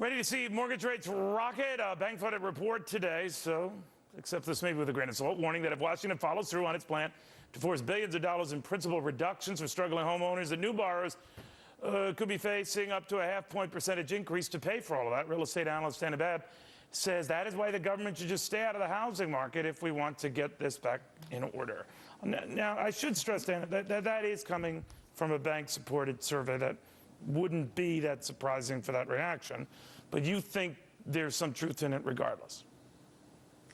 Ready to see mortgage rates rocket? A bank-funded report today, so accept this maybe with a grain of salt, warning that if Washington follows through on its plan to force billions of dollars in principal reductions for struggling homeowners and new borrowers, could be facing up to a half-point percentage increase to pay for all of that. Real estate analyst Dani Babb says that is why the government should just stay out of the housing market if we want to get this back in order. Now, I should stress, Dani, that is coming from a bank-supported survey. That wouldn't be that surprising for that reaction, but you think there's some truth in it regardless.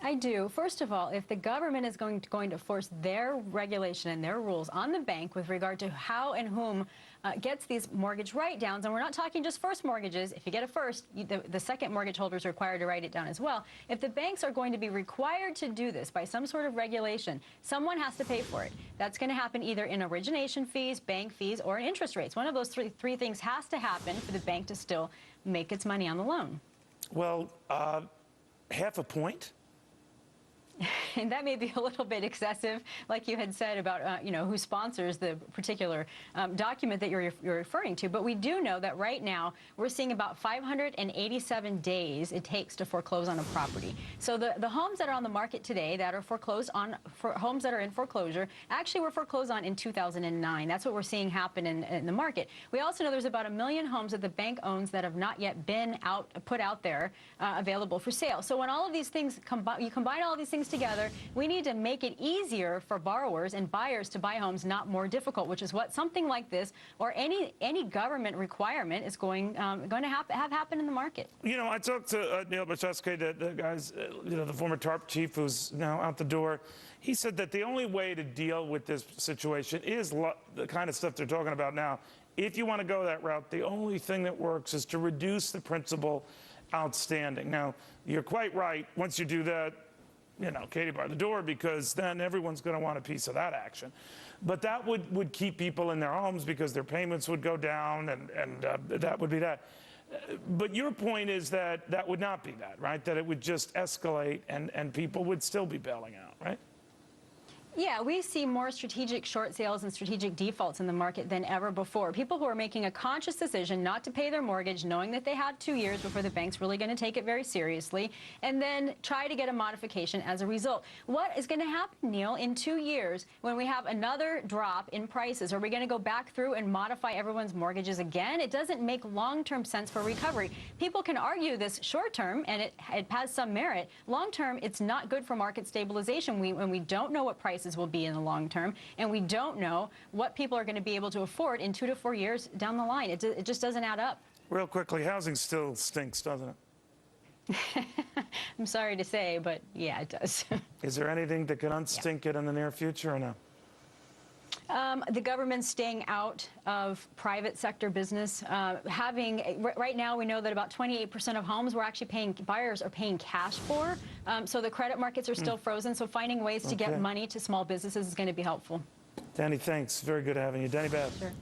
I do. First of all, if the government is going to force their regulation and their rules on the bank with regard to how and whom gets these mortgage write-downs, and we're not talking just first mortgages. If you get a first, the second mortgage holder is required to write it down as well. If the banks are going to be required to do this by some sort of regulation, someone has to pay for it. That's going to happen either in origination fees, bank fees, or in interest rates. One of those three things has to happen for the bank to still make its money on the loan. Well, half a point? And that may be a little bit excessive, like you had said about, who sponsors the particular document that you're referring to. But we do know that right now we're seeing about 587 days it takes to foreclose on a property. So the homes that are on the market today that are foreclosed on, for homes that are in foreclosure, actually were foreclosed on in 2009. That's what we're seeing happen in the market. We also know there's about 1 million homes that the bank owns that have not yet been put out there available for sale. So when all of these things you combine all of these things together, we need to make it easier for borrowers and buyers to buy homes, not more difficult, which is what something like this or any government requirement is going to have happen in the market. You know, I talked to Neil Bachowski, the guy's, the former TARP chief who's now out the door. He said that the only way to deal with this situation is the kind of stuff they're talking about now. If you want to go that route, the only thing that works is to reduce the principal outstanding. Now, you're quite right. Once you do that, Katie barred the door, because then everyone's going to want a piece of that action. But that would keep people in their homes because their payments would go down, and that would be that. But your point is that that would not be that, right? That it would just escalate and people would still be bailing out, right? Yeah, we see more strategic short sales and strategic defaults in the market than ever before. People who are making a conscious decision not to pay their mortgage, knowing that they had 2 years before the bank's really going to take it very seriously, and then try to get a modification as a result. What is going to happen, Neil, in 2 years when we have another drop in prices? Are we going to go back through and modify everyone's mortgages again? It doesn't make long-term sense for recovery. People can argue this short-term, and it has some merit. Long-term, it's not good for market stabilization when we don't know what prices will be in the long term, and we don't know what people are going to be able to afford in 2 to 4 years down the line. It just doesn't add up. Real quickly, housing still stinks, doesn't it? I'm sorry to say, but yeah, it does. Is there anything that could unstink it in the near future or no? The government's staying out of private sector business. Right now, we know that about 28% of homes buyers are paying cash for. So the credit markets are still frozen. So finding ways to get money to small businesses is going to be helpful. Dani, thanks. Very good having you. Dani Babb. Sure.